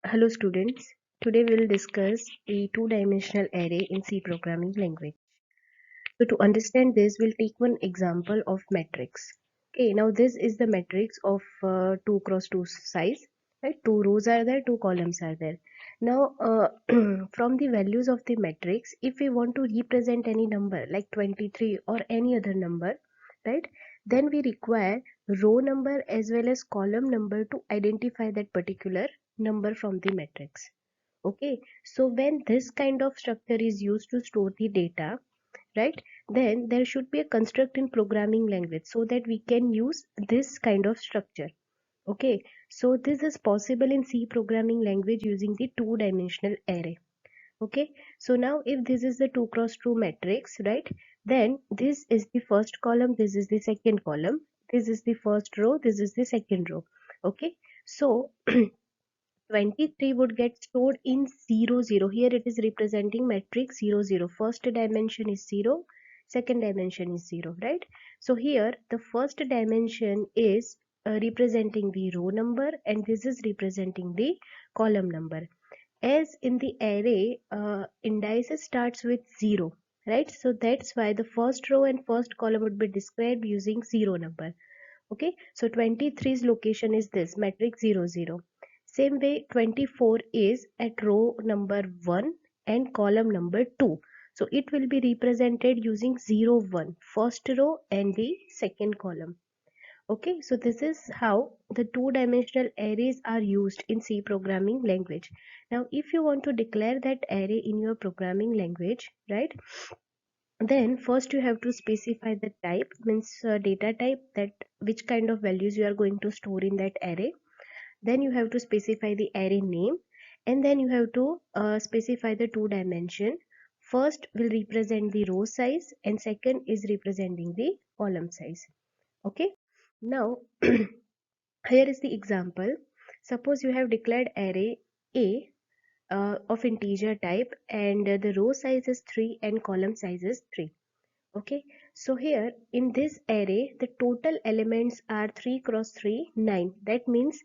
Hello students, today we will discuss a two-dimensional array in C programming language. So to understand this, we'll take one example of matrix. Okay, now this is the matrix of 2 cross 2 size, right? Two rows are there, two columns are there. Now from the values of the matrix, if we want to represent any number like 23 or any other number, right? Then we require row number as well as column number to identify that particular number from the matrix. Okay, so when this kind of structure is used to store the data, right, then there should be a construct in programming language so that we can use this kind of structure. Okay, so this is possible in C programming language using the two-dimensional array. Okay, so now if this is the 2 cross 2 matrix, right, then this is the first column, this is the second column, this is the first row, this is the second row. Okay, so 23 would get stored in 0 0. Here it is representing matrix 0 0. First dimension is 0, second dimension is 0, right? So here the first dimension is representing the row number and this is representing the column number. As in the array, indices starts with 0, right? So that's why the first row and first column would be described using 0 number. Okay, so 23's location is this matrix 0 0. Same way 24 is at row number 1 and column number 2. So it will be represented using 0 1, first row and the second column. Okay, so this is how the two-dimensional arrays are used in C programming language. Now if you want to declare that array in your programming language, right, then first you have to specify the type, means data type, that which kind of values you are going to store in that array. Then you have to specify the array name, and then you have to specify the two dimension. First will represent the row size and second is representing the column size. Okay, now here is the example. Suppose you have declared array a of integer type and the row size is 3 and column size is 3. Okay, so here in this array the total elements are 3 cross 3 9. That means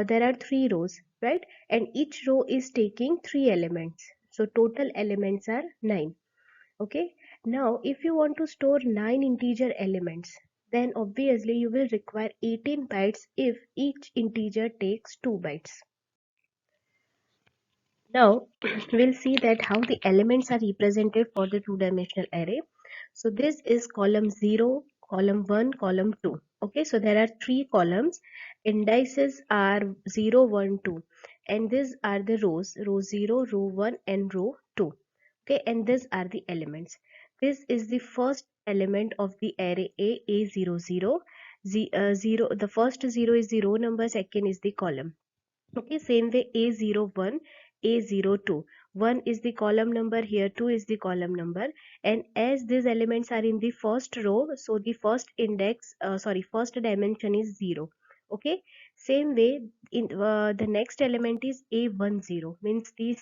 there are 3 rows, right, and each row is taking 3 elements, so total elements are 9. Okay, now if you want to store 9 integer elements, then obviously you will require 18 bytes if each integer takes 2 bytes. Now we'll see that how the elements are represented for the two-dimensional array. So this is column 0, column 1, column 2. Okay, so there are 3 columns. Indices are 0, 1, 2. And these are the rows, row 0, row 1 and row 2. Okay, and these are the elements. This is the first element of the array A0, 0. 0, the first 0 is the row number, second is the column. Okay, same way A01, A02. 1 is the column number here, 2 is the column number. And as these elements are in the first row, so the first first dimension is 0. Okay, same way in the next element is A10, means the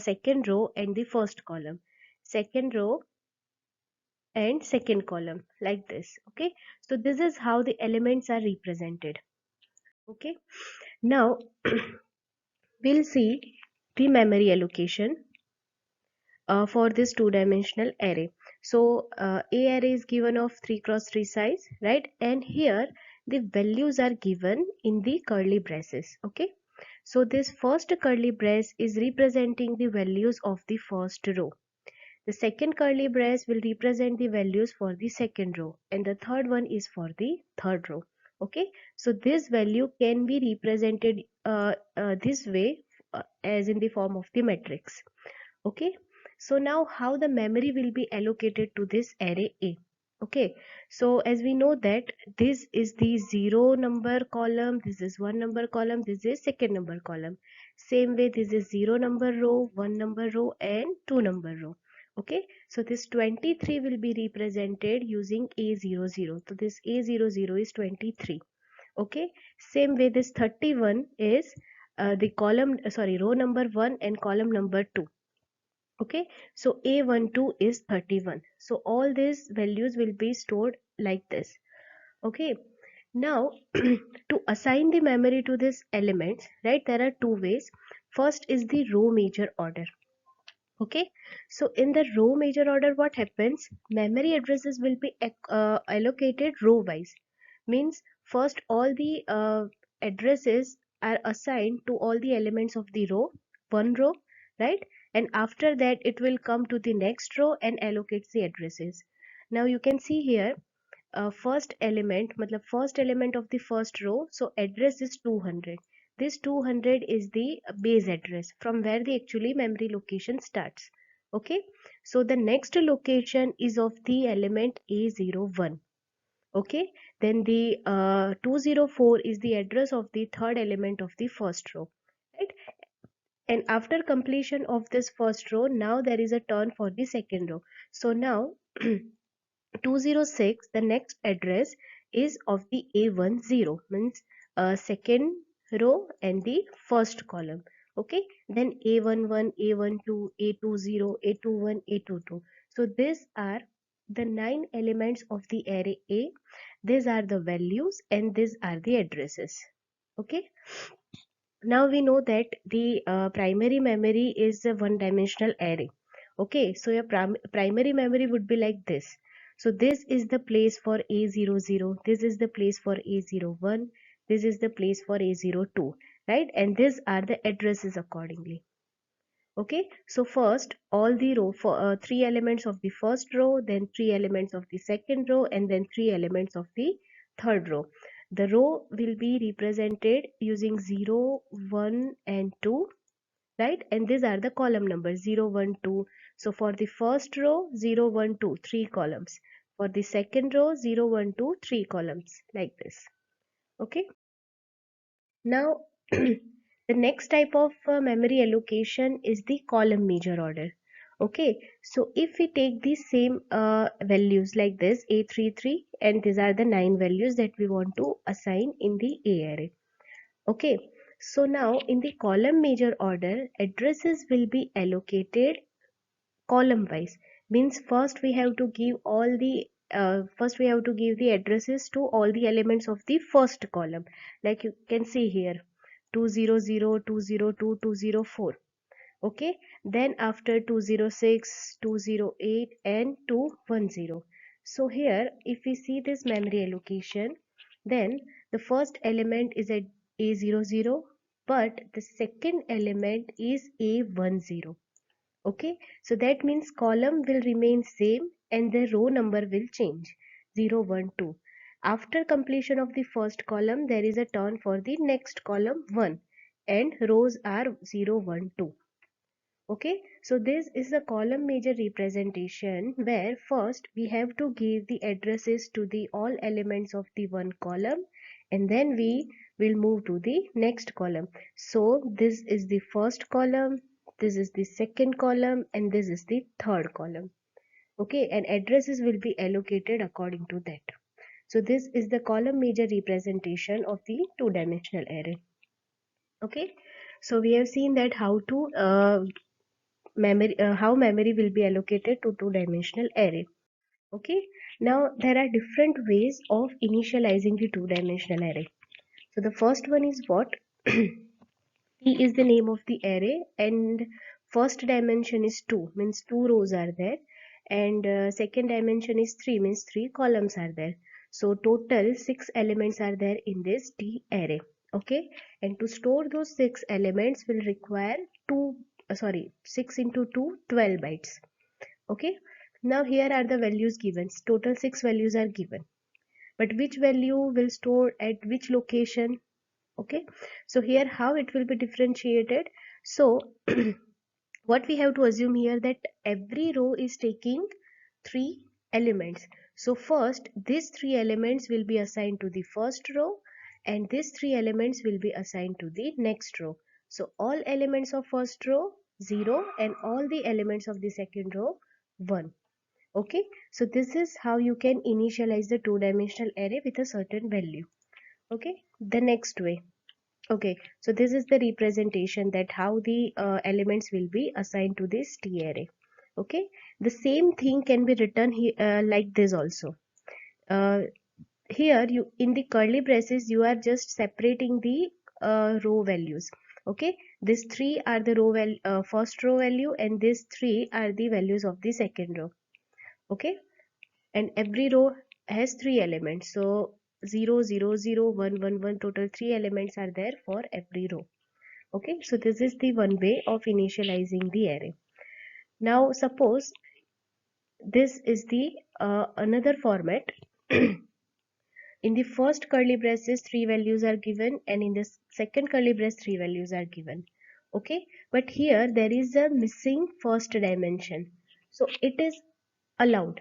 second row and the first column. Second row and second column, like this. Okay, so this is how the elements are represented. Okay, now we'll see the memory allocation for this two-dimensional array. So A array is given of 3 cross 3 size, right? And here the values are given in the curly braces. Okay. So this first curly brace is representing the values of the first row. The second curly brace will represent the values for the second row, and the third one is for the third row. Okay, so this value can be represented this way as in the form of the matrix. Okay, so now how the memory will be allocated to this array A. Okay, so as we know that this is the 0 number column, this is 1 number column, this is second number column. Same way this is 0 number row, 1 number row and 2 number row. Okay, so this 23 will be represented using A00. So this A00 is 23. Okay, same way this 31 is the row number 1 and column number 2. Okay, so A12 is 31. So all these values will be stored like this. Okay, Now, to assign the memory to these elements, right, there are two ways. First is the row major order. Okay, so in the row major order, what happens? Memory addresses will be allocated row wise. Means first all the addresses are assigned to all the elements of the row, one row, right? And after that, it will come to the next row and allocates the addresses. Now you can see here, first element, matlab first element of the first row, so address is 200. This 200 is the base address from where the actually memory location starts. Okay, so the next location is of the element A01. Okay, then the 204 is the address of the third element of the first row, right? And after completion of this first row, now there is a turn for the second row. So now 206, the next address is of the A10, means second row and the first column. Okay, then A11, A12, A20, A21, A22. So these are the 9 elements of the array A. These are the values and these are the addresses. Okay, now we know that the primary memory is a one dimensional array. Okay, so your primary memory would be like this. So this is the place for A00, this is the place for A01, this is the place for A02, right? And these are the addresses accordingly. Okay, so first all the row for three elements of the first row, then three elements of the second row, and then three elements of the third row. The row will be represented using 0, 1 and 2, right? And these are the column numbers 0, 1, 2. So for the first row 0, 1, 2, 3 columns. For the second row 0, 1, 2, 3 columns, like this. Okay, now the next type of memory allocation is the column major order. Okay, so if we take these same values like this A33, and these are the 9 values that we want to assign in the A array. Okay, so now in the column major order, addresses will be allocated column wise. Means first we have to give all the first we have to give the addresses to all the elements of the first column, like you can see here 200, 202, 204. Okay, then after 206, 208 and 210. So here if we see this memory allocation, then the first element is at A00, but the second element is A10. Okay, so that means column will remain same and the row number will change 0, 1, 2. After completion of the first column, there is a turn for the next column 1 and rows are 0, 1, 2. Okay, so this is a column major representation where first we have to give the addresses to the all elements of the one column, and then we will move to the next column. So this is the first column, this is the second column, and this is the third column. Okay, and addresses will be allocated according to that. So this is the column major representation of the two-dimensional array. Okay, so we have seen that how to how memory will be allocated to two-dimensional array. Okay, now there are different ways of initializing the two-dimensional array. So the first one is what? P is the name of the array, and first dimension is 2, means 2 rows are there, and second dimension is 3, means 3 columns are there. So total 6 elements are there in this T array. Okay, and to store those 6 elements will require 6 into 2, 12 bytes. Okay, now here are the values given. Total 6 values are given, but which value will store at which location? Okay, so here how it will be differentiated. So what we have to assume here, that every row is taking 3 elements. So first these 3 elements will be assigned to the first row, and these 3 elements will be assigned to the next row. So all elements of first row 0 and all the elements of the second row 1. Okay, so this is how you can initialize the two-dimensional array with a certain value. Okay, the next way. Okay, so this is the representation that how the elements will be assigned to this T array. Okay, the same thing can be written here like this also. Uh, here you in the curly braces you are just separating the row values. Okay, these three are the first row value, and these three are the values of the second row. Okay, and every row has three elements, so 0 0 0 1 1 1, total three elements are there for every row. Okay, so this is the one way of initializing the array. Now suppose this is the another format. In the first curly braces, three values are given, and in the second curly brace, three values are given. Okay, but here there is a missing first dimension, so it is allowed.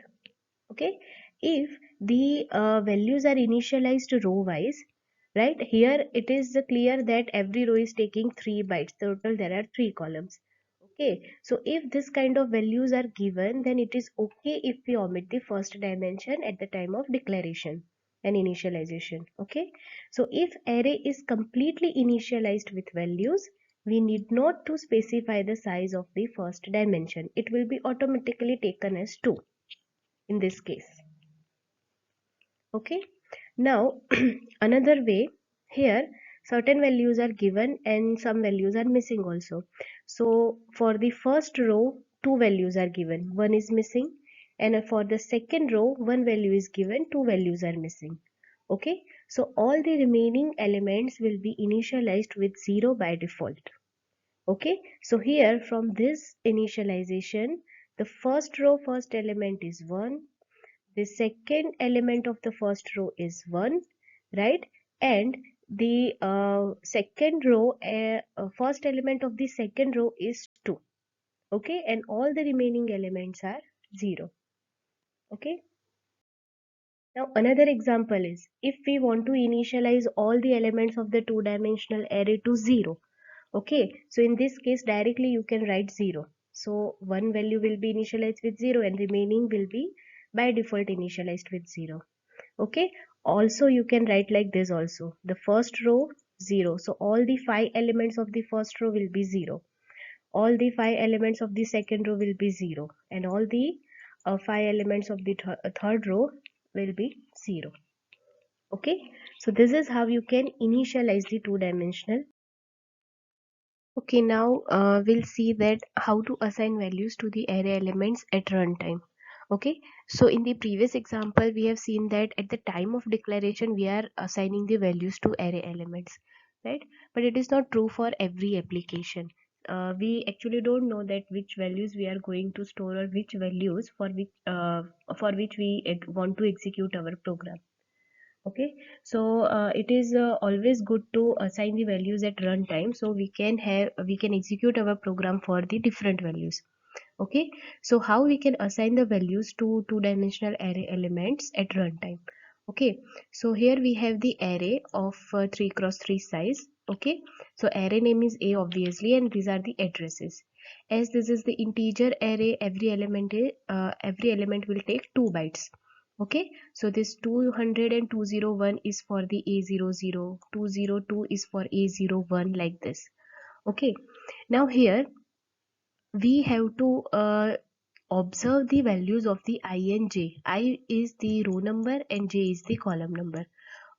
Okay, if the values are initialized row wise, right? Here it is clear that every row is taking 3 bytes. Total there are 3 columns. Okay, so if this kind of values are given, then it is okay if we omit the first dimension at the time of declaration and initialization. Okay, so if array is completely initialized with values, we need not to specify the size of the first dimension. It will be automatically taken as 2 in this case. Okay, now another way, here certain values are given and some values are missing also. So for the first row, two values are given, one is missing, and for the second row, one value is given, two values are missing. Okay, so all the remaining elements will be initialized with 0 by default. Okay, so here from this initialization, the first row first element is 1, the second element of the first row is 1, right? And the second row first element of the second row is 2. Okay, and all the remaining elements are 0. Okay, now another example is if we want to initialize all the elements of the two-dimensional array to 0. Okay, so in this case directly you can write 0. So one value will be initialized with 0 and remaining will be by default initialized with 0. Okay, also you can write like this also, the first row 0, so all the 5 elements of the first row will be 0, all the 5 elements of the second row will be 0, and all the 5 elements of the third row will be 0. Okay, so this is how you can initialize the two-dimensional. Okay, now we'll see that how to assign values to the array elements at runtime. Okay, so in the previous example we have seen that at the time of declaration we are assigning the values to array elements, right? But it is not true for every application. We actually don't know that which values we are going to store or which values for which we want to execute our program. Okay, so it is always good to assign the values at runtime, so we can execute our program for the different values. Okay, so how we can assign the values to two-dimensional array elements at runtime? Okay, so here we have the array of 3 cross 3 size. Okay, so array name is A obviously, and these are the addresses. As this is the integer array, every element will take 2 bytes. Okay, so this 200 and 201 is for the A00, 202 is for A01, like this. Okay, now here we have to observe the values of the I and j. I is the row number and j is the column number.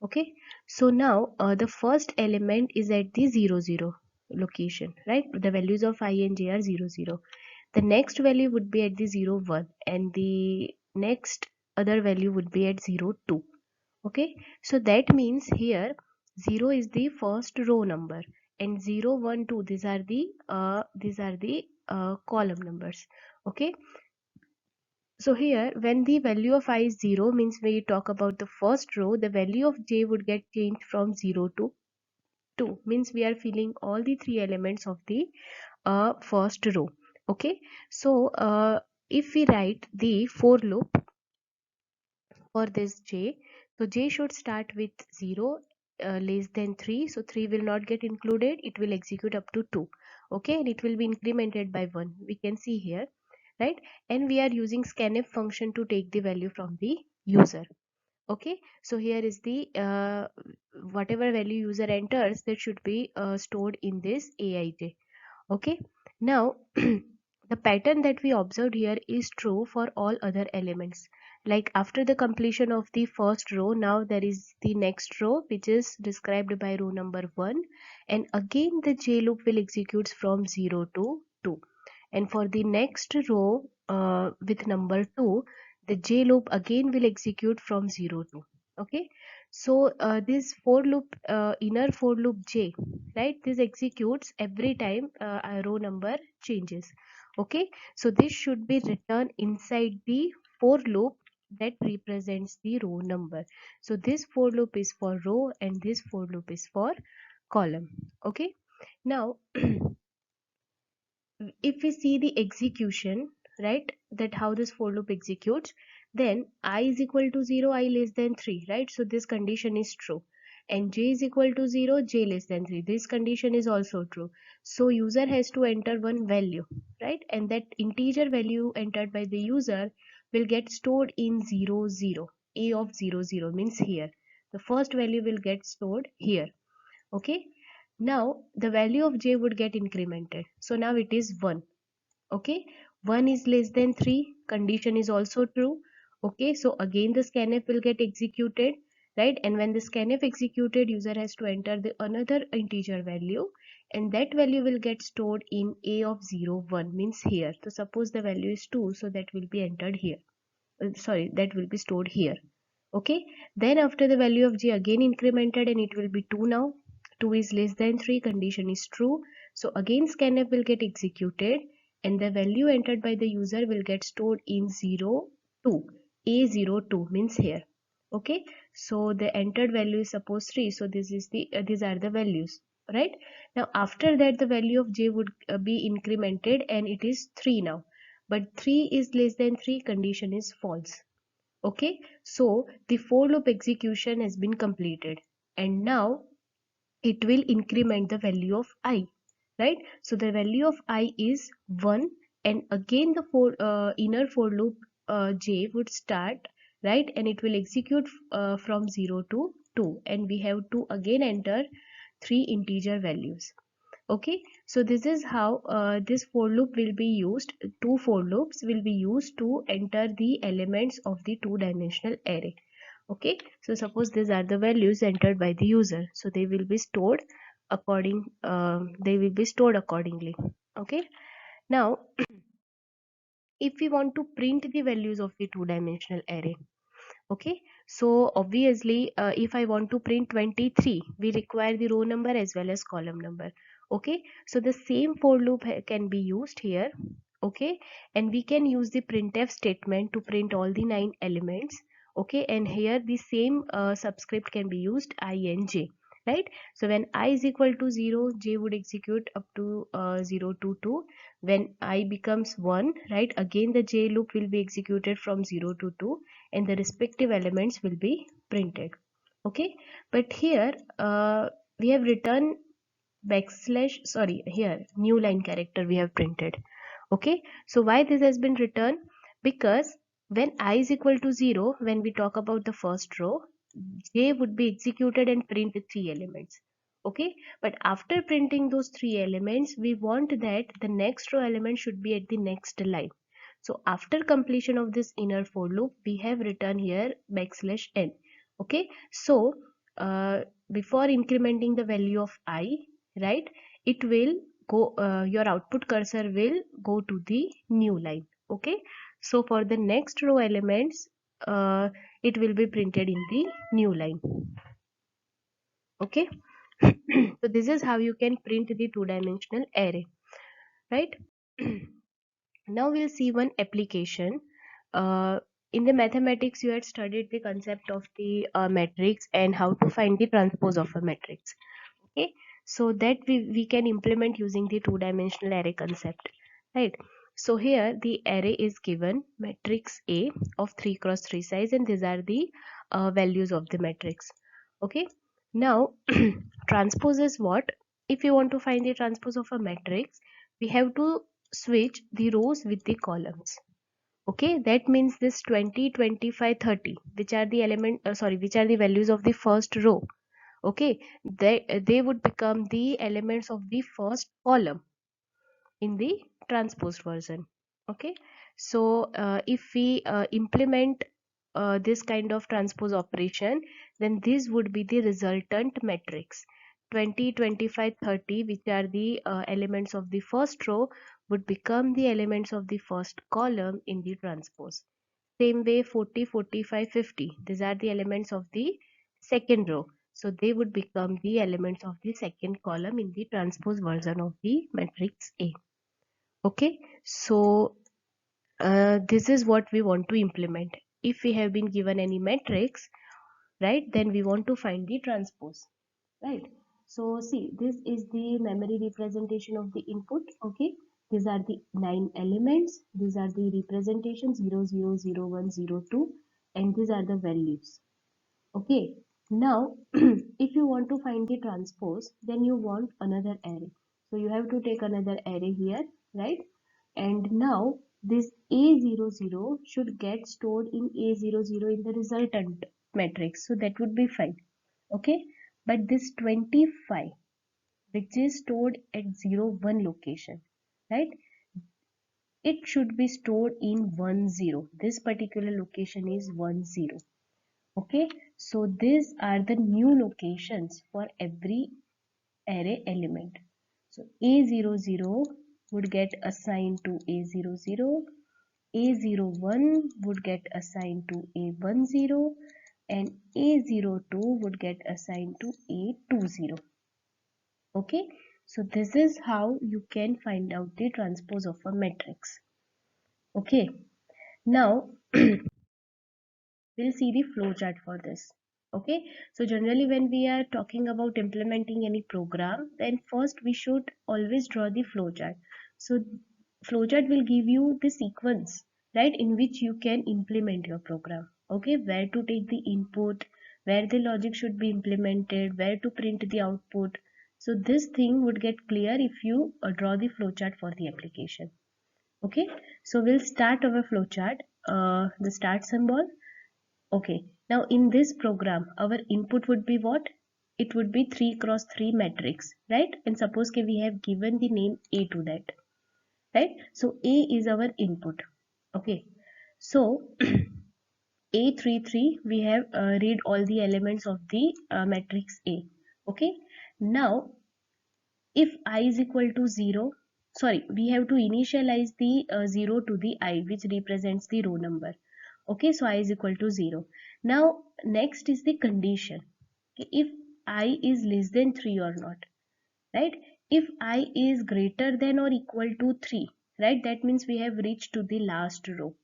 Okay, so now the first element is at the 00 location, right? The values of I and j are 00. The next value would be at the 01, and the next other value would be at 02. Okay, so that means here 0 is the first row number, and 0 1 2, these are the column numbers. Okay, so here when the value of I is 0, means when you talk about the first row, the value of j would get changed from 0 to 2, means we are filling all the three elements of the first row. Okay, so if we write the for loop for this j, so j should start with 0 less than 3, so 3 will not get included, it will execute up to 2. Okay, and it will be incremented by 1, we can see here, right? And we are using scanf function to take the value from the user. Okay, so here is the whatever value user enters, that should be stored in this aij. Okay, now the pattern that we observed here is true for all other elements. Like after the completion of the first row, now there is the next row which is described by row number 1, and again the J loop will execute from 0 to 2. And for the next row with number 2, the J loop again will execute from 0 to. Okay, so this for loop, inner for loop J, right, this executes every time a row number changes. Okay, so this should be written inside the for loop that represents the row number. So this for loop is for row and this for loop is for column. Okay, now if we see the execution, right, that how this for loop executes, then I is equal to 0, I less than 3, right, so this condition is true, and j is equal to 0, j less than 3, this condition is also true. So user has to enter one value, right, and that integer value entered by the user will get stored in 0 0. A of 0 0 means here the first value will get stored here. Okay, now the value of j would get incremented, so now it is 1. Okay, 1 is less than 3, condition is also true. Okay, so again the scanf will get executed, right, and when the scanf executed, user has to enter the another integer value, and that value will get stored in a of 0 1 means here. So suppose the value is 2, so that will be entered here, sorry, that will be stored here. Okay, then after the value of j again incremented, and it will be 2 now. 2 is less than 3, condition is true, so again scanf will get executed, and the value entered by the user will get stored in 0 2. A02 means here. Okay, so the entered value is suppose 3, so this is the these are the values, right. Now after that the value of j would be incremented, and it is 3 now, but 3 is less than 3, condition is false. Okay, so the for loop execution has been completed, and now it will increment the value of I, right. So the value of I is 1, and again the inner for loop j would start, right, and it will execute from 0 to 2, and we have to again enter 3 integer values. Okay, so this is how this for loop will be used. Two for loops will be used to enter the elements of the two-dimensional array. Okay, so suppose these are the values entered by the user, so they will be stored accordingly. Okay, now if we want to print the values of the two-dimensional array, okay, so obviously if I want to print 23, we require the row number as well as column number. Okay, so the same for loop can be used here. Okay, and we can use the printf statement to print all the 9 elements. Okay, and here the same subscript can be used, I and j, right. So when I is equal to 0, j would execute up to 0 to 2. When I becomes 1, right, again the j loop will be executed from 0 to 2, and the respective elements will be printed. Okay, but here we have written backslash, sorry, here new line character we have printed. Okay, so why this has been written? Because when I is equal to 0, when we talk about the first row, j would be executed and print 3 elements. Okay, but after printing those 3 elements, we want that the next row element should be at the next line. So after completion of this inner for loop, we have written here backslash n. Okay, so before incrementing the value of I, right, it will go, your output cursor will go to the new line. Okay, so for the next row elements, it will be printed in the new line. Okay, so this is how you can print the two-dimensional array, right. Now we'll see one application. In the mathematics, you had studied the concept of the matrix and how to find the transpose of a matrix. Okay, so that we can implement using the two-dimensional array concept, right. So here the array is given matrix A of 3 cross 3 size, and these are the values of the matrix. Okay, now transpose is what? If you want to find the transpose of a matrix, we have to switch the rows with the columns. Okay, that means this 20 25 30, which are the which are the values of the first row. Okay, they would become the elements of the first column in the transposed version. Okay, so if we implement this kind of transpose operation, then this would be the resultant matrix. 20, 25, 30, which are the elements of the first row, would become the elements of the first column in the transpose. Same way 40, 45, 50, these are the elements of the second row. So they would become the elements of the second column in the transpose version of the matrix A. Okay, so this is what we want to implement. If we have been given any matrix, right, then we want to find the transpose, right? So see, this is the memory representation of the input. Okay, these are the 9 elements. These are the representations 0, 0, 0, 1, 0, 2, and these are the values. Okay, now if you want to find the transpose, then you want another array. So you have to take another array here, right? And now this A00 should get stored in A00 in the resultant matrix. So that would be fine. Okay, but this 25, which is stored at 0, 1 location, right? It should be stored in 1, 0. This particular location is 1, 0. Okay, so these are the new locations for every array element. So A00 would get assigned to A00, A01 would get assigned to A10, and A02 would get assigned to A20. Okay, so this is how you can find out the transpose of a matrix. Okay, now we'll see the flowchart for this. Okay, so generally when we are talking about implementing any program, then first we should always draw the flowchart. So flowchart will give you the sequence, right, in which you can implement your program. Okay, where to take the input, where the logic should be implemented, where to print the output. So this thing would get clear if you draw the flowchart for the application. Okay, so we'll start our flowchart. The start symbol. Okay, now in this program, our input would be what? It would be 3 cross 3 matrix, right? And suppose we have given the name A to that, right? So A is our input. Okay, so A33, we have read all the elements of the matrix A. Okay, now if I is equal to 0, sorry, we have to initialize the 0 to the I, which represents the row number. Okay, so I is equal to 0. Now next is the condition. Okay, if I is less than 3 or not, right? If I is greater than or equal to 3, right, that means we have reached to the last row,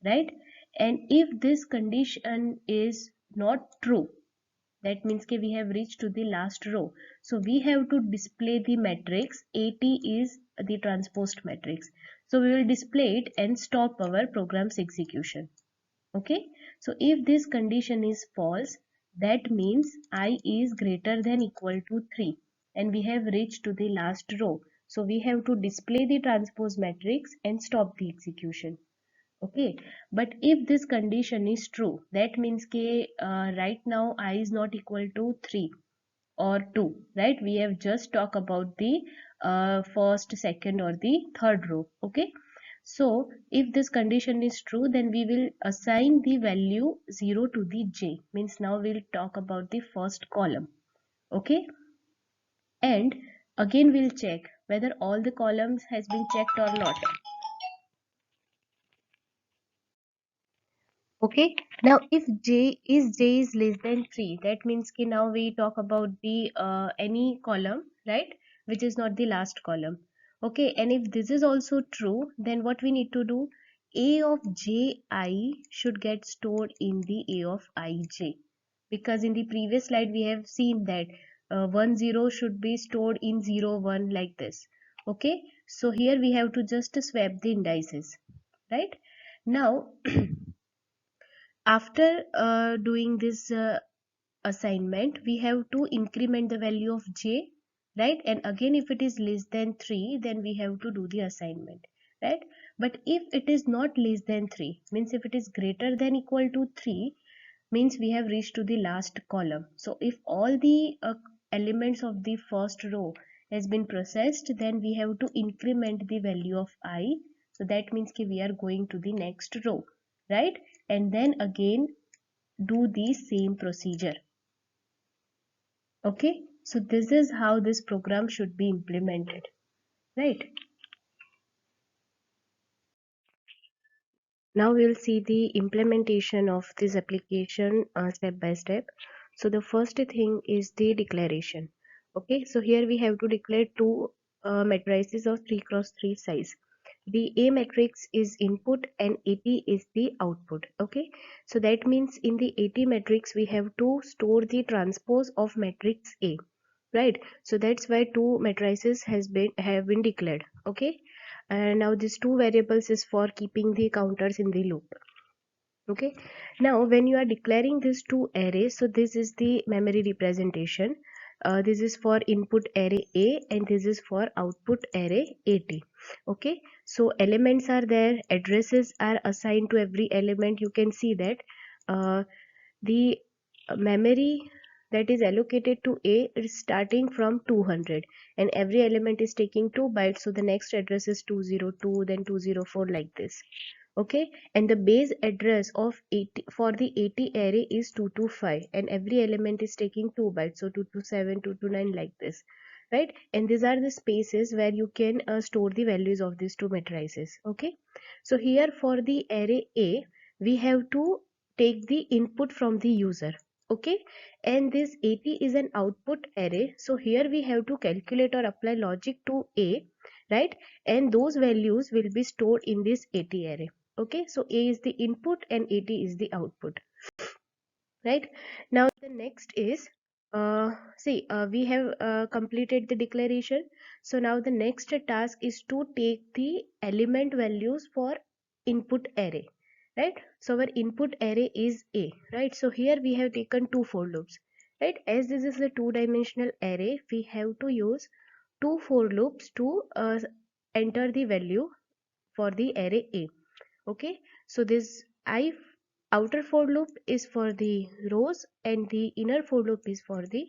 right? And if this condition is not true, that means we have reached to the last row. So we have to display the matrix. AT is the transposed matrix. So we will display it and stop our program's execution. Okay. So if this condition is false, that means I is greater than equal to 3 and we have reached to the last row. So we have to display the transpose matrix and stop the execution. Okay, but if this condition is true, that means right now I is not equal to 3 or 2, right? We have just talked about the first, second or the third row. Okay, so if this condition is true, then we will assign the value 0 to the j, means now we'll talk about the first column. Okay, and again we'll check whether all the columns has been checked or not. Okay, now if j is less than 3, that means now we talk about the any column, right, which is not the last column. Okay, and if this is also true, then what we need to do, a of ji should get stored in the a of ij, because in the previous slide we have seen that 1 0 should be stored in 0 1 like this. Okay, so here we have to just swap the indices, right? Now after doing this assignment, we have to increment the value of j, right? And again if it is less than 3, then we have to do the assignment, right? But if it is not less than 3, means if it is greater than equal to 3, means we have reached to the last column. So if all the elements of the first row has been processed, then we have to increment the value of I. So that means we are going to the next row, right? and then again do the same procedure. Okay, so this is how this program should be implemented, right? Now we'll see the implementation of this application step by step. So the first thing is the declaration. Okay, so here we have to declare two matrices of 3 cross 3 size. The A matrix is input and AT is the output. Okay, so that means in the AT matrix we have to store the transpose of matrix A, right? So that's why two matrices have been declared. Okay, and now these two variables is for keeping the counters in the loop. Okay, now when you are declaring these two arrays, so this is the memory representation. This is for input array A and this is for output array AT. Okay, so elements are there, addresses are assigned to every element. You can see that the memory that is allocated to A is starting from 200 and every element is taking 2 bytes, so the next address is 202, then 204, like this. Okay, and the base address of 80 for the 80 array is 225 and every element is taking 2 bytes, so 227, 229, like this, right? And these are the spaces where you can store the values of these two matrices. Okay, so here for the array A we have to take the input from the user. Okay, and this AT is an output array, so here we have to calculate or apply logic to A, right? And those values will be stored in this AT array. Okay, so A is the input and AT is the output, right? Now the next is we have completed the declaration. So now the next task is to take the element values for input array, right? So our input array is A, right? So here we have taken two for loops, right? As this is a two-dimensional array, we have to use two for loops to enter the value for the array A. Okay, so this outer for loop is for the rows and the inner for loop is for the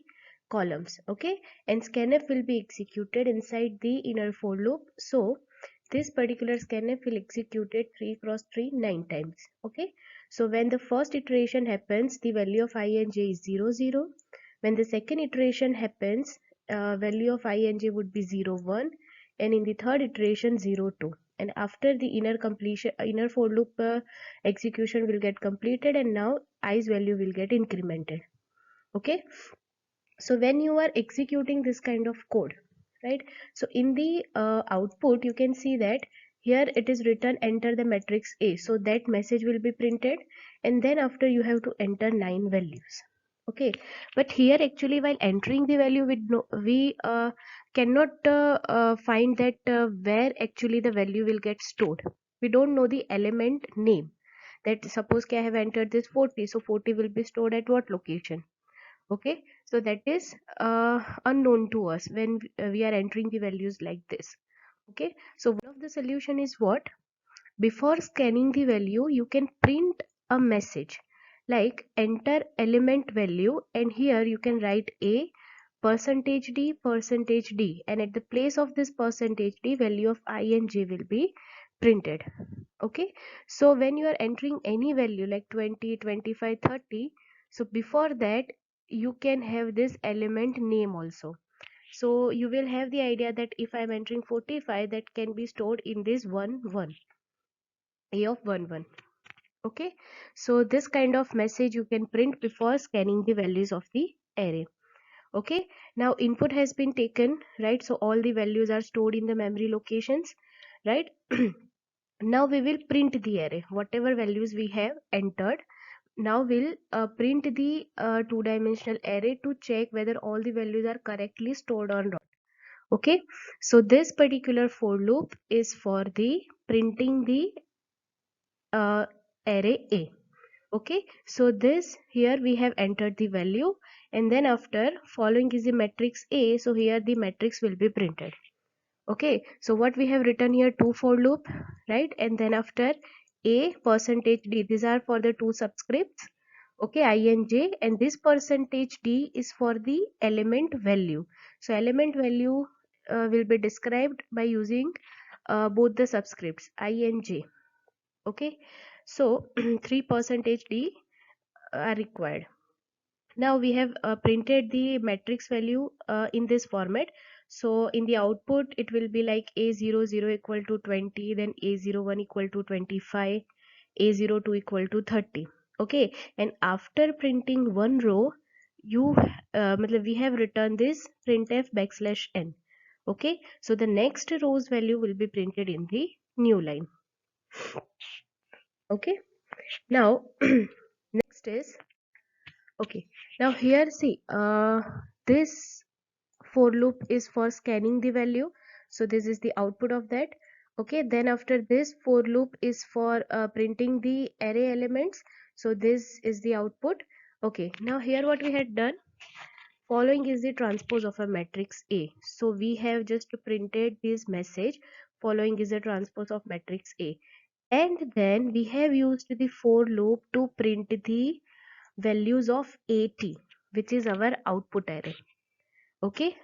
columns. Okay, and scanf will be executed inside the inner for loop, so this particular scanf will execute it 3 cross 3 9 times. Okay, so when the first iteration happens, the value of I and j is 0 0. When the second iteration happens, value of I and j would be 0 1, and in the third iteration 0 2. And after the inner for loop execution will get completed, and now i's value will get incremented. Okay, so when you are executing this kind of code, right, so in the output you can see that here it is written enter the matrix A, so that message will be printed, and then after you have to enter 9 values. Okay, but here actually while entering the value we cannot find that where actually the value will get stored. We don't know the element name, that suppose I have entered this 40, so 40 will be stored at what location. Okay, so that is unknown to us when we are entering the values like this. Okay, so one of the solution is what, before scanning the value you can print a message like enter element value, and here you can write a percentage d, and at the place of this percentage d value of I and j will be printed. Okay, so when you are entering any value like 20 25 30, so before that you can have this element name also. So you will have the idea that if I am entering 45, that can be stored in this 1 1, a of 1 1. Okay, so this kind of message you can print before scanning the values of the array. Okay, now input has been taken, right? So all the values are stored in the memory locations, right? Now we will print the array, whatever values we have entered. Now we'll print the two-dimensional array to check whether all the values are correctly stored or not. Okay, so this particular for loop is for the printing the array A. Okay, so this here we have entered the value, and then after following is the matrix A, so here the matrix will be printed. Okay, so what we have written here, two for loop, right? And then after A percentage D, these are for the two subscripts. Okay, I and j, and this percentage d is for the element value. So element value will be described by using both the subscripts I and j. Okay, So 3% D are required. Now we have printed the matrix value in this format. So in the output it will be like A00 equal to 20, then A01 equal to 25, A02 equal to 30. Okay, and after printing one row, you we have written this printf backslash n. Okay, so the next row's value will be printed in the new line. Okay, now next is, okay, now here see, this for loop is for scanning the value, so this is the output of that. Okay, then after this for loop is for printing the array elements, so this is the output. Okay, now here what we had done, following is the transpose of a matrix A, so we have just printed this message, following is a transpose of matrix A, and then we have used the for loop to print the values of AT, which is our output array. Okay,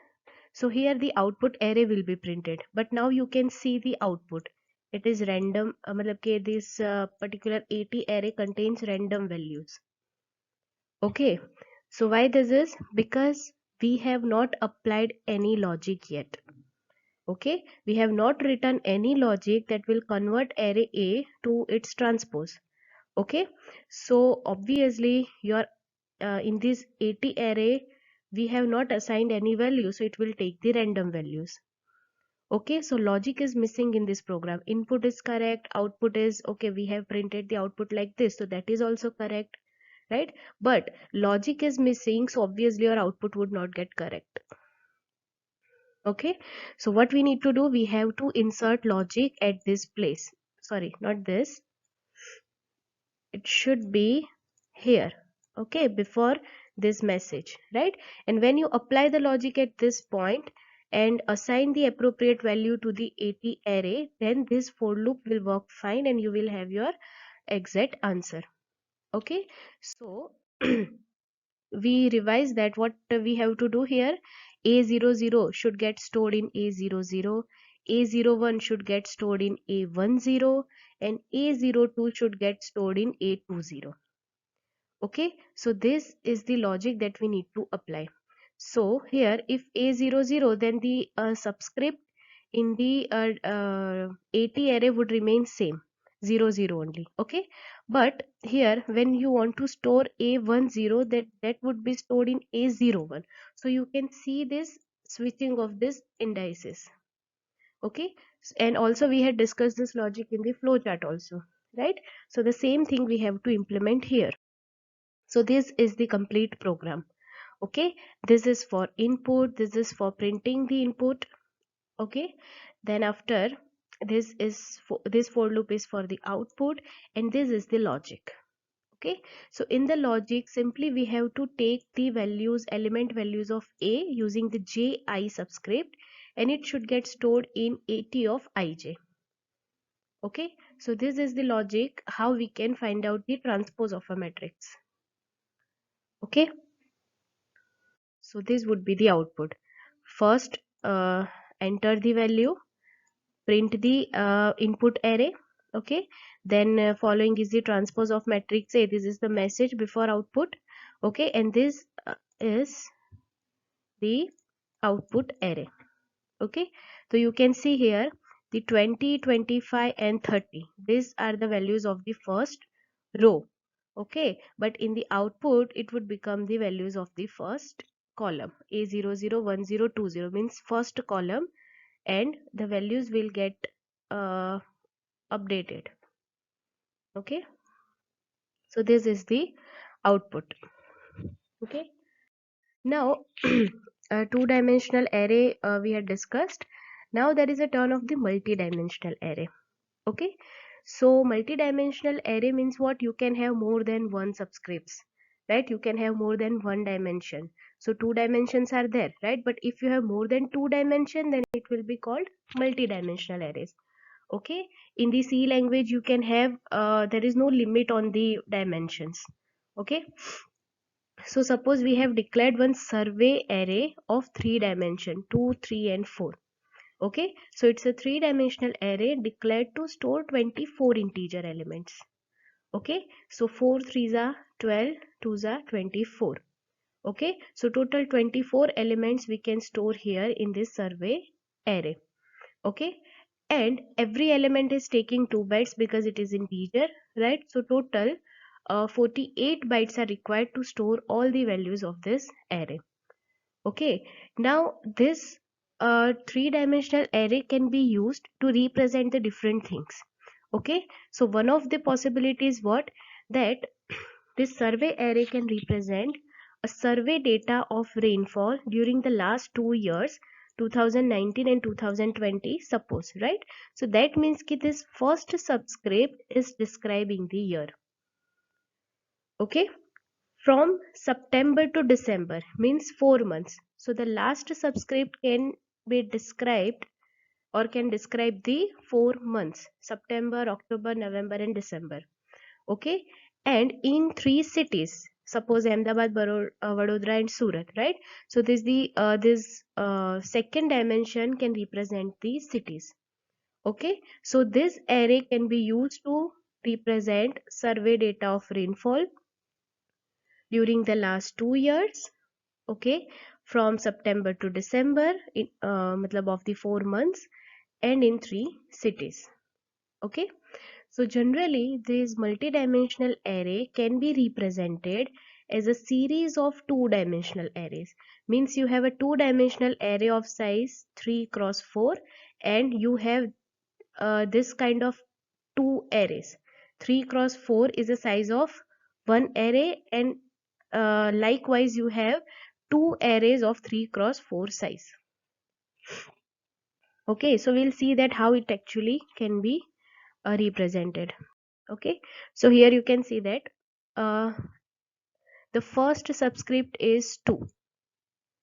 so here the output array will be printed, but now you can see the output. It is random. मतलब कि this particular AT array contains random values. Okay, so why this is? Because we have not applied any logic yet. Okay, we have not written any logic that will convert array A to its transpose. Okay, so obviously your in this AT array we have not assigned any value, so it will take the random values. Okay, so logic is missing in this program. Input is correct, output is okay, we have printed the output like this, so that is also correct, right? But logic is missing, so obviously your output would not get correct. Okay, so what we need to do, we have to insert logic at this place. Sorry, not this, it should be here. Okay, before this message, right? And when you apply the logic at this point and assign the appropriate value to the AT array, then this for loop will work fine and you will have your exact answer. Okay, so we revise that what we have to do here, A00 should get stored in A00, A01 should get stored in A10, and A02 should get stored in A20. Okay, so this is the logic that we need to apply. So here if A00, then the subscript in the AT array would remain same, 00 only. Okay, but here when you want to store A10, that would be stored in A01. So you can see this switching of this indices. Okay, and also we had discussed this logic in the flowchart also, right? So the same thing we have to implement here. So this is the complete program. Okay, this is for input, this is for printing the input. Okay, then after this is for, this for loop is for the output, and this is the logic. Okay, so in the logic simply we have to take the values, element values of A using the ji subscript, and it should get stored in AT of ij. Okay, so this is the logic how we can find out the transpose of a matrix. Okay, so this would be the output. First enter the value, print the input array. Okay, then following is the transpose of matrix A. This is the message before output. Okay, and this is the output array. Okay, so you can see here the 20, 25 and 30, these are the values of the first row. Okay, but in the output it would become the values of the first column. A00, 10, 20 means first column, and the values will get updated. Okay, so this is the output. Okay, now a two-dimensional array we had discussed. Now there is a turn of the multi-dimensional array. Okay, so multi-dimensional array means what? You can have more than one subscripts, right? You can have more than one dimension. So two dimensions are there, right? But if you have more than two dimension, then it will be called multi-dimensional arrays. Okay, in the C language you can have there is no limit on the dimensions. Okay, so suppose we have declared one survey array of 3 dimension, 2, 3 and 4. Okay, so it's a 3-dimensional array declared to store 24 integer elements. Okay, so 4 3s are 12, 2s are 24. Okay, so total 24 elements we can store here in this survey array. Okay, and every element is taking 2 bytes because it is integer, right? So total 48 bytes are required to store all the values of this array. Okay, now this three-dimensional array can be used to represent the different things. Okay, so one of the possibilities what that this survey array can represent a survey data of rainfall during the last 2 years, 2019 and 2020, suppose, right? So that means that this first subscript is describing the year. Okay, from September to December means 4 months. So the last subscript can be described or can describe the 4 months: September, October, November and December. Okay, and in 3 cities, suppose Ahmedabad, Vadodara and Surat, right? So this second dimension can represent the cities. Okay, so this array can be used to represent survey data of rainfall during the last 2 years. Okay, from September to December in matlab of the 4 months, and in 3 cities. Okay, so generally this multidimensional array can be represented as a series of two-dimensional arrays. Means you have a two-dimensional array of size 3 cross 4, and you have this kind of two arrays. 3 cross 4 is the size of one array, and likewise you have two arrays of 3 cross 4 size. Okay, so we'll see that how it actually can be represented. Okay, so here you can see that uh, the first subscript is 2.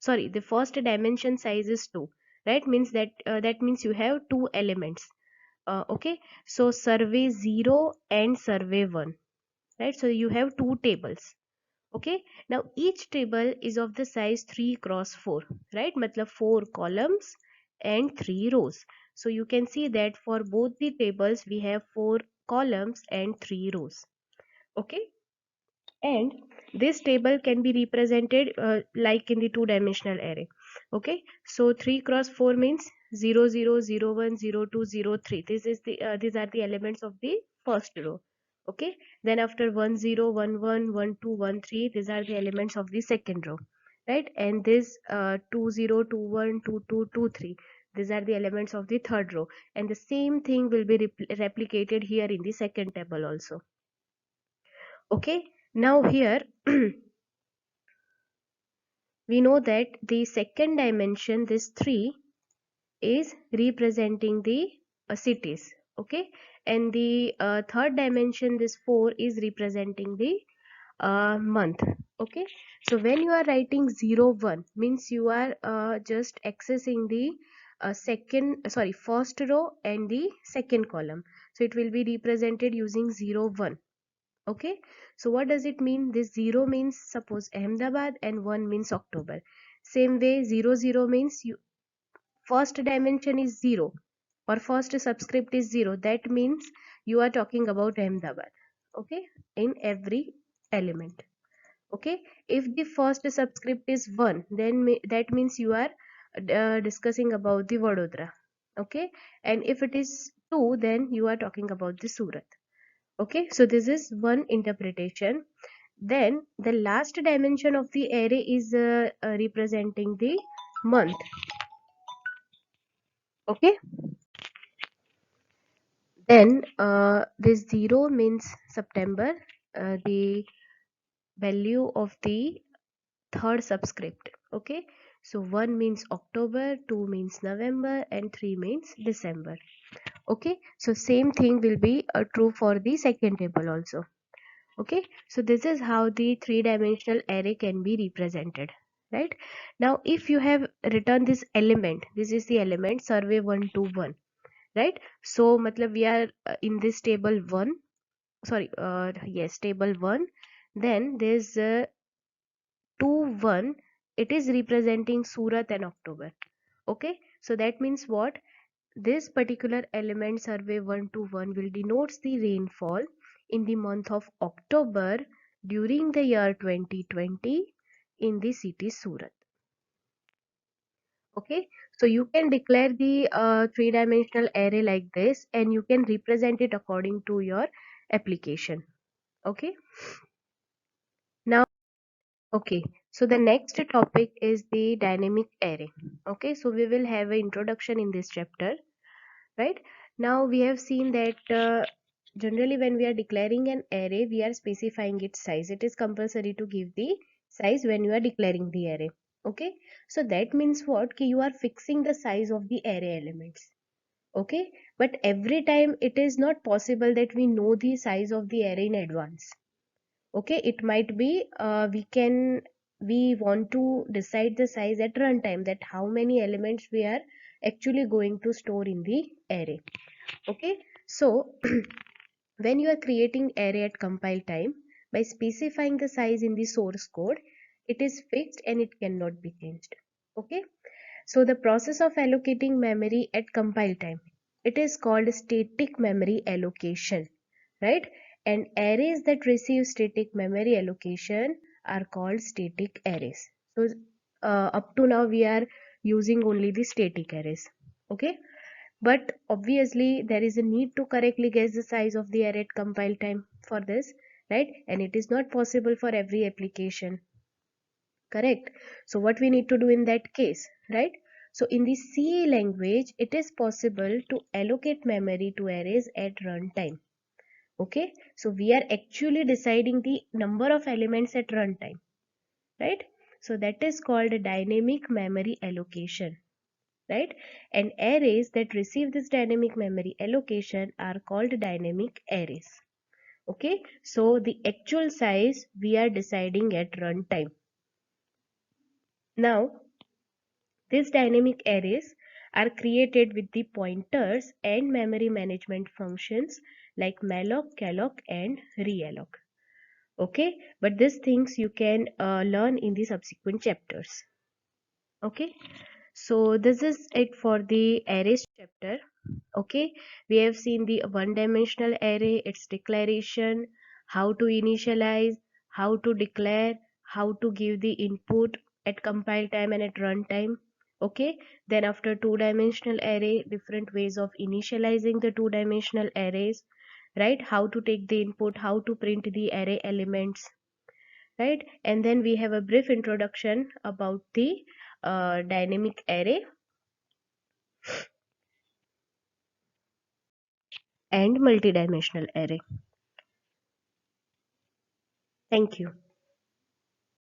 Sorry, the first dimension size is 2, right? Means that that means you have two elements. Okay, so survey 0 and survey 1, right? So you have two tables. Okay, now each table is of the size 3 cross 4, right? Matlab 4 columns and 3 rows. So you can see that for both the tables we have 4 columns and 3 rows. Okay, and this table can be represented like in the two-dimensional array. Okay, so 3 cross 4 means 0 0 0 1 0 2 0 3. This is the these are the elements of the first row. Okay, then after 1 0 1 1 1 2 1 3, these are the elements of the second row, right? And this 2 0 2 1 2 2 2 3, these are the elements of the third row, and the same thing will be replicated here in the second table also. Okay, now here we know that the second dimension, this 3, is representing the cities. Okay, and the third dimension, this 4, is representing the month. Okay, so when you are writing 0 1 means you are just accessing the first row and the second column, so it will be represented using 0 1. Okay, so what does it mean? This 0 means suppose Ahmedabad and 1 means October. Same way 0 0 means you first dimension is 0 or first subscript is 0. That means you are talking about Ahmedabad. Okay, in every element. Okay, if the first subscript is 1, then that means you are discussing about the Vadodara. Okay, and if it is 2, then you are talking about the Surat. Okay, so this is one interpretation. Then the last dimension of the array is representing the month. Okay, then this 0 means September, the value of the third subscript. Okay, so 1 means October, 2 means November and 3 means December. Okay, so same thing will be true for the second table also. Okay, so this is how the three-dimensional array can be represented, right? Now if you have written this element, this is the element survey 1 to 1, right? So matlab we are in this table 1, sorry, yes, table 1. Then there's 2 1, it is representing Surat and October. Okay, so that means what? This particular element survey 1 to 1 will denotes the rainfall in the month of October during the year 2020 in the city Surat. Okay, so you can declare the three-dimensional array like this, and you can represent it according to your application. Okay, now, okay, so the next topic is the dynamic array. Okay, so we will have an introduction in this chapter, right? Now we have seen that generally when we are declaring an array, we are specifying its size. It is compulsory to give the size when you are declaring the array. Okay, so that means what? Ki you are fixing the size of the array elements. Okay, but every time it is not possible that we know the size of the array in advance. Okay, it might be we want to decide the size at runtime, that how many elements we are actually going to store in the array. Okay, so when you are creating array at compile time, by specifying the size in the source code, it is fixed and it cannot be changed. Okay, so the process of allocating memory at compile time, it is called static memory allocation, right? And arrays that receive static memory allocation are called static arrays. So up to now we are using only the static arrays. Okay, but obviously there is a need to correctly guess the size of the array at compile time for this, right? And it is not possible for every application, correct? So what we need to do in that case, right? So in the C language, it is possible to allocate memory to arrays at runtime. Okay, so we are actually deciding the number of elements at runtime, right? So that is called a dynamic memory allocation, right? And arrays that receive this dynamic memory allocation are called dynamic arrays. Okay, so the actual size we are deciding at runtime. Now these dynamic arrays are created with the pointers and memory management functions like malloc, calloc and realloc. Okay, but these things you can learn in the subsequent chapters. Okay, so this is it for the arrays chapter. Okay, we have seen the one dimensional array, its declaration, how to initialize, how to declare, how to give the input at compile time and at runtime. Okay, then after two-dimensional array, different ways of initializing the two-dimensional arrays, right? How to take the input, how to print the array elements, right? And then we have a brief introduction about the dynamic array and multidimensional array. Thank you.